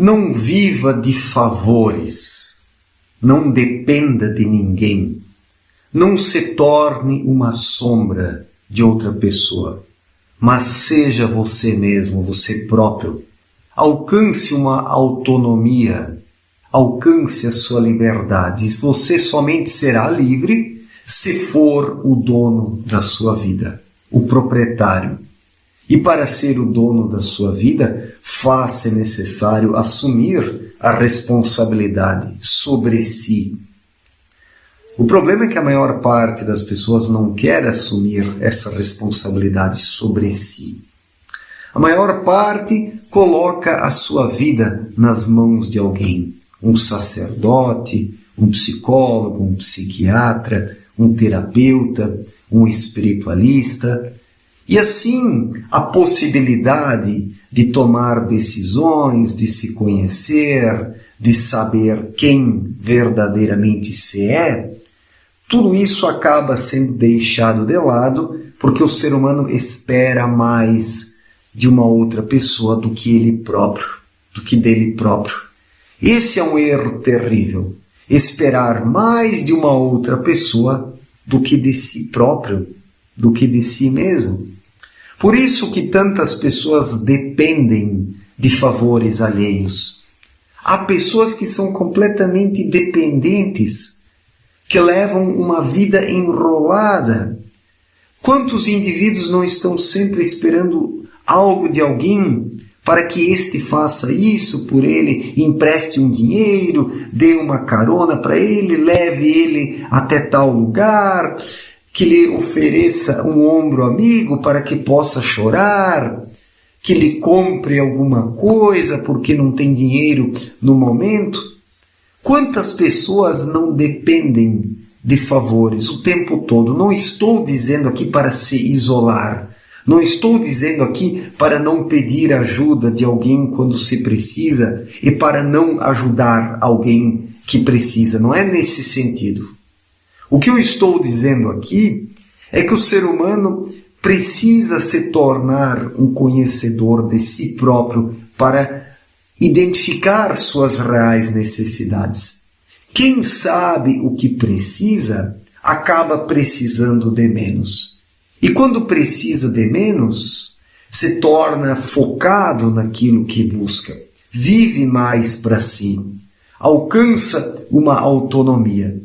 Não viva de favores, não dependa de ninguém, não se torne uma sombra de outra pessoa, mas seja você mesmo, você próprio. Alcance uma autonomia, alcance a sua liberdade. Você somente será livre se for o dono da sua vida, o proprietário. E para ser o dono da sua vida, faz-se necessário assumir a responsabilidade sobre si. O problema é que a maior parte das pessoas não quer assumir essa responsabilidade sobre si. A maior parte coloca a sua vida nas mãos de alguém, um sacerdote, um psicólogo, um psiquiatra, um terapeuta, um espiritualista. E assim, a possibilidade de tomar decisões, de se conhecer, de saber quem verdadeiramente se é, tudo isso acaba sendo deixado de lado porque o ser humano espera mais de uma outra pessoa do que ele próprio, do que dele próprio. Esse é um erro terrível. Esperar mais de uma outra pessoa do que de si próprio, do que de si mesmo. Por isso que tantas pessoas dependem de favores alheios. Há pessoas que são completamente dependentes, que levam uma vida enrolada. Quantos indivíduos não estão sempre esperando algo de alguém para que este faça isso por ele, empreste um dinheiro, dê uma carona para ele, leve ele até tal lugar, que lhe ofereça um ombro amigo para que possa chorar, que lhe compre alguma coisa porque não tem dinheiro no momento. Quantas pessoas não dependem de favores o tempo todo? Não estou dizendo aqui para se isolar, não estou dizendo aqui para não pedir ajuda de alguém quando se precisa e para não ajudar alguém que precisa, não é nesse sentido. O que eu estou dizendo aqui é que o ser humano precisa se tornar um conhecedor de si próprio para identificar suas reais necessidades. Quem sabe o que precisa, acaba precisando de menos. E quando precisa de menos, se torna focado naquilo que busca, vive mais para si, alcança uma autonomia.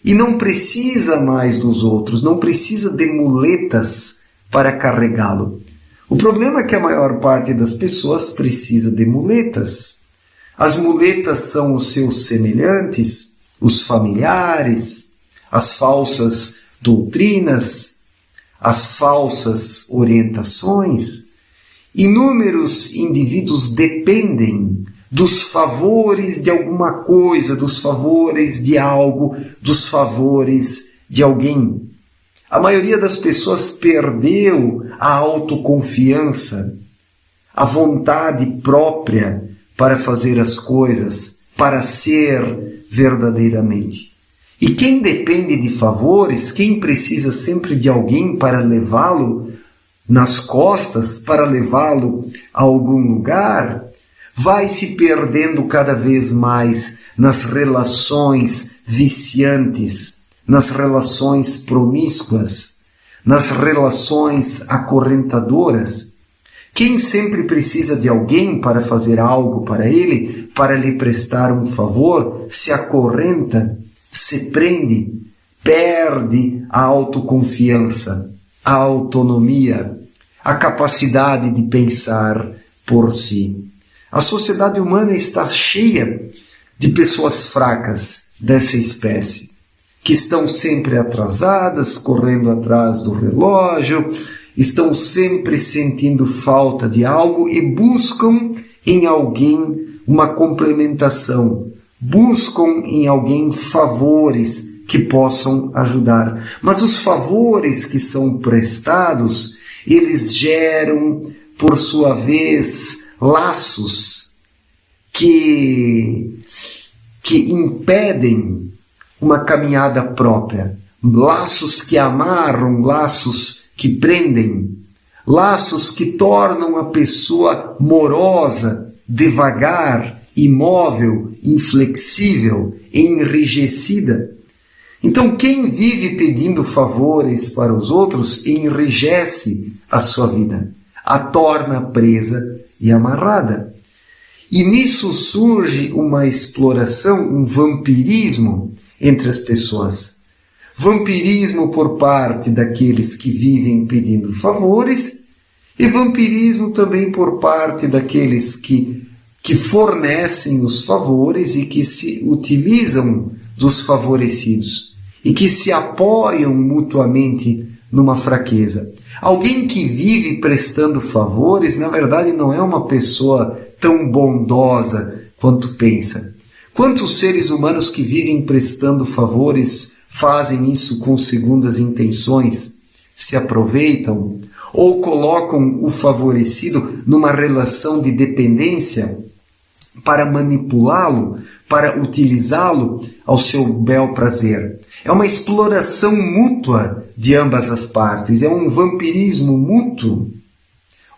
E não precisa mais dos outros, não precisa de muletas para carregá-lo. O problema é que a maior parte das pessoas precisa de muletas. As muletas são os seus semelhantes, os familiares, as falsas doutrinas, as falsas orientações. Inúmeros indivíduos dependem dos favores de alguma coisa, dos favores de algo, dos favores de alguém. A maioria das pessoas perdeu a autoconfiança, a vontade própria para fazer as coisas, para ser verdadeiramente. E quem depende de favores, quem precisa sempre de alguém para levá-lo nas costas, para levá-lo a algum lugar, vai se perdendo cada vez mais nas relações viciantes, nas relações promíscuas, nas relações acorrentadoras. Quem sempre precisa de alguém para fazer algo para ele, para lhe prestar um favor, se acorrenta, se prende, perde a autoconfiança, a autonomia, a capacidade de pensar por si. A sociedade humana está cheia de pessoas fracas dessa espécie, que estão sempre atrasadas, correndo atrás do relógio, estão sempre sentindo falta de algo e buscam em alguém uma complementação, buscam em alguém favores que possam ajudar. Mas os favores que são prestados, eles geram, por sua vez, laços que impedem uma caminhada própria, laços que amarram, laços que prendem, laços que tornam a pessoa morosa, devagar, imóvel, inflexível, enrijecida. Então, quem vive pedindo favores para os outros enrijece a sua vida, a torna presa e amarrada. E nisso surge uma exploração, um vampirismo entre as pessoas. Vampirismo por parte daqueles que vivem pedindo favores e vampirismo também por parte daqueles que fornecem os favores e que se utilizam dos favorecidos e que se apoiam mutuamente numa fraqueza. Alguém que vive prestando favores, na verdade, não é uma pessoa tão bondosa quanto pensa. Quantos seres humanos que vivem prestando favores fazem isso com segundas intenções, se aproveitam ou colocam o favorecido numa relação de dependência para manipulá-lo, para utilizá-lo ao seu bel prazer. É uma exploração mútua de ambas as partes, é um vampirismo mútuo,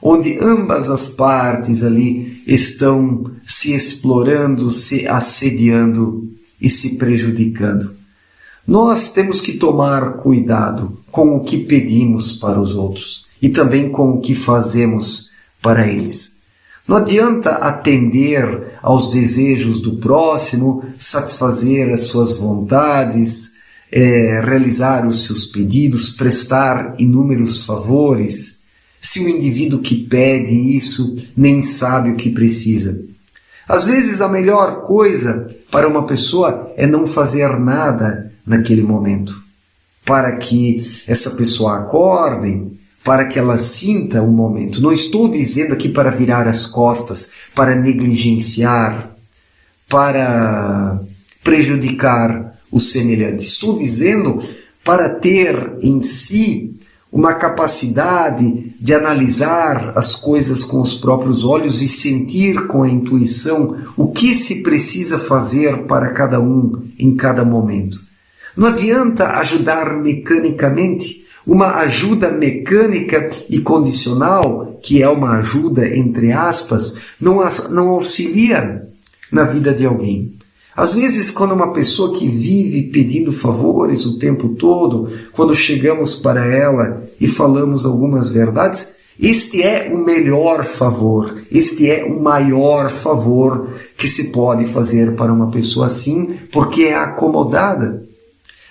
onde ambas as partes ali estão se explorando, se assediando e se prejudicando. Nós temos que tomar cuidado com o que pedimos para os outros e também com o que fazemos para eles. Não adianta atender aos desejos do próximo, satisfazer as suas vontades, realizar os seus pedidos, prestar inúmeros favores, se o indivíduo que pede isso nem sabe o que precisa. Às vezes a melhor coisa para uma pessoa é não fazer nada naquele momento, para que essa pessoa acorde, para que ela sinta o momento. Não estou dizendo aqui para virar as costas, para negligenciar, para prejudicar os semelhantes. Estou dizendo para ter em si uma capacidade de analisar as coisas com os próprios olhos e sentir com a intuição o que se precisa fazer para cada um em cada momento. Não adianta ajudar mecanicamente. Uma ajuda mecânica e condicional, que é uma ajuda entre aspas, não auxilia na vida de alguém. Às vezes, quando uma pessoa que vive pedindo favores o tempo todo, quando chegamos para ela e falamos algumas verdades, este é o melhor favor, este é o maior favor que se pode fazer para uma pessoa assim, porque é acomodada.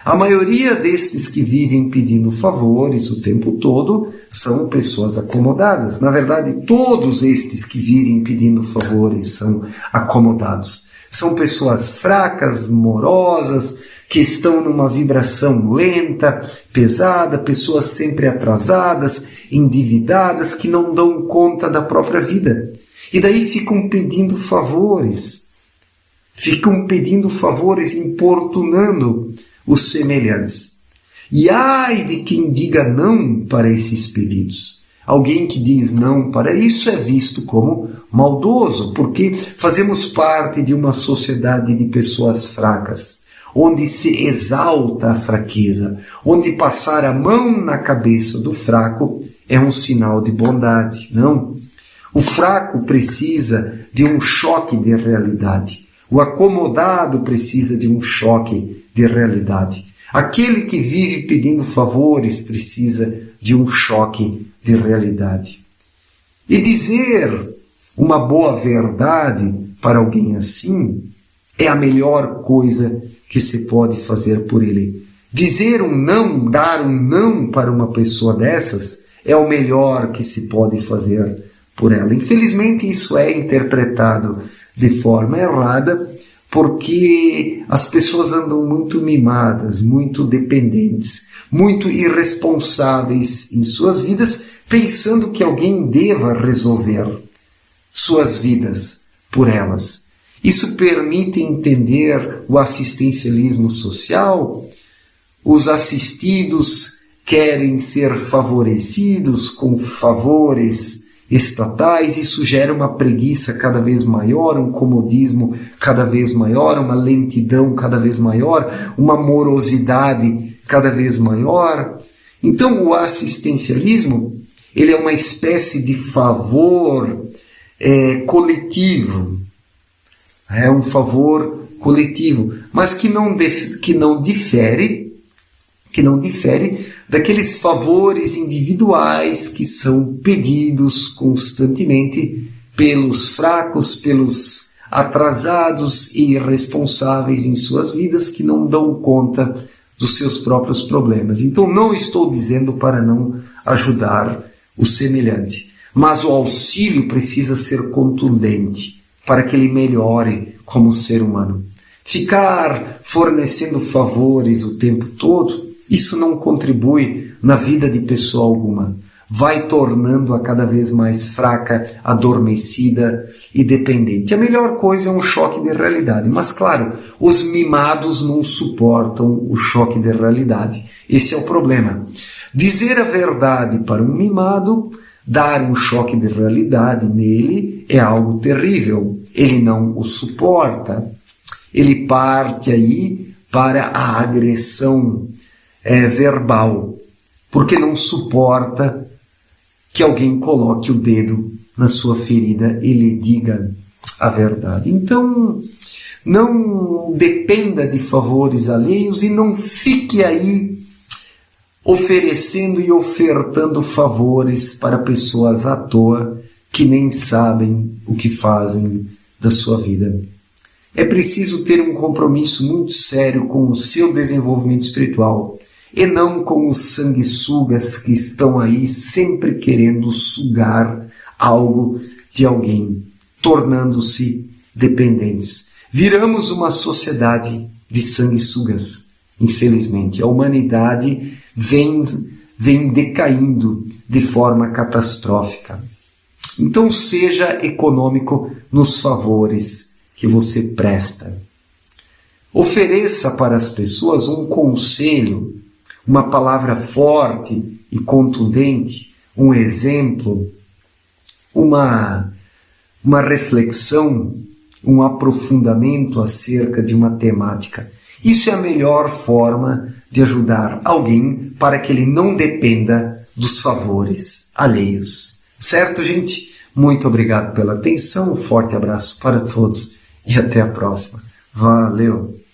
A maioria destes que vivem pedindo favores o tempo todo são pessoas acomodadas. Na verdade, todos estes que vivem pedindo favores são acomodados. São pessoas fracas, morosas, que estão numa vibração lenta, pesada, pessoas sempre atrasadas, endividadas, que não dão conta da própria vida. E daí ficam pedindo favores. Ficam pedindo favores, importunando os semelhantes. E ai de quem diga não para esses pedidos. Alguém que diz não para isso é visto como maldoso, porque fazemos parte de uma sociedade de pessoas fracas, onde se exalta a fraqueza, onde passar a mão na cabeça do fraco é um sinal de bondade. Não. O fraco precisa de um choque de realidade. O acomodado precisa de um choque de realidade. Aquele que vive pedindo favores precisa de um choque de realidade. E dizer uma boa verdade para alguém assim é a melhor coisa que se pode fazer por ele. Dizer um não, dar um não para uma pessoa dessas é o melhor que se pode fazer por ela. Infelizmente isso é interpretado de forma errada, porque as pessoas andam muito mimadas, muito dependentes, muito irresponsáveis em suas vidas, pensando que alguém deva resolver suas vidas por elas. Isso permite entender o assistencialismo social. Os assistidos querem ser favorecidos com favores estatais, isso gera uma preguiça cada vez maior, um comodismo cada vez maior, uma lentidão cada vez maior, uma morosidade cada vez maior. Então o assistencialismo, ele é uma espécie de favor coletivo, é um favor coletivo, mas que não difere daqueles favores individuais que são pedidos constantemente pelos fracos, pelos atrasados e irresponsáveis em suas vidas que não dão conta dos seus próprios problemas. Então não estou dizendo para não ajudar o semelhante, mas o auxílio precisa ser contundente para que ele melhore como ser humano. Ficar fornecendo favores o tempo todo, isso não contribui na vida de pessoa alguma. Vai tornando-a cada vez mais fraca, adormecida e dependente. A melhor coisa é um choque de realidade. Mas, claro, os mimados não suportam o choque de realidade. Esse é o problema. Dizer a verdade para um mimado, dar um choque de realidade nele, é algo terrível. Ele não o suporta. Ele parte aí para a agressão verbal, porque não suporta que alguém coloque o dedo na sua ferida e lhe diga a verdade. Então, não dependa de favores alheios e não fique aí oferecendo e ofertando favores para pessoas à toa que nem sabem o que fazem da sua vida. É preciso ter um compromisso muito sério com o seu desenvolvimento espiritual e não com os sanguessugas que estão aí sempre querendo sugar algo de alguém, tornando-se dependentes. Viramos uma sociedade de sanguessugas, infelizmente. A humanidade vem decaindo de forma catastrófica. Então seja econômico nos favores que você presta. Ofereça para as pessoas um conselho, uma palavra forte e contundente, um exemplo, uma reflexão, um aprofundamento acerca de uma temática. Isso é a melhor forma de ajudar alguém para que ele não dependa dos favores alheios. Certo, gente? Muito obrigado pela atenção, um forte abraço para todos e até a próxima. Valeu!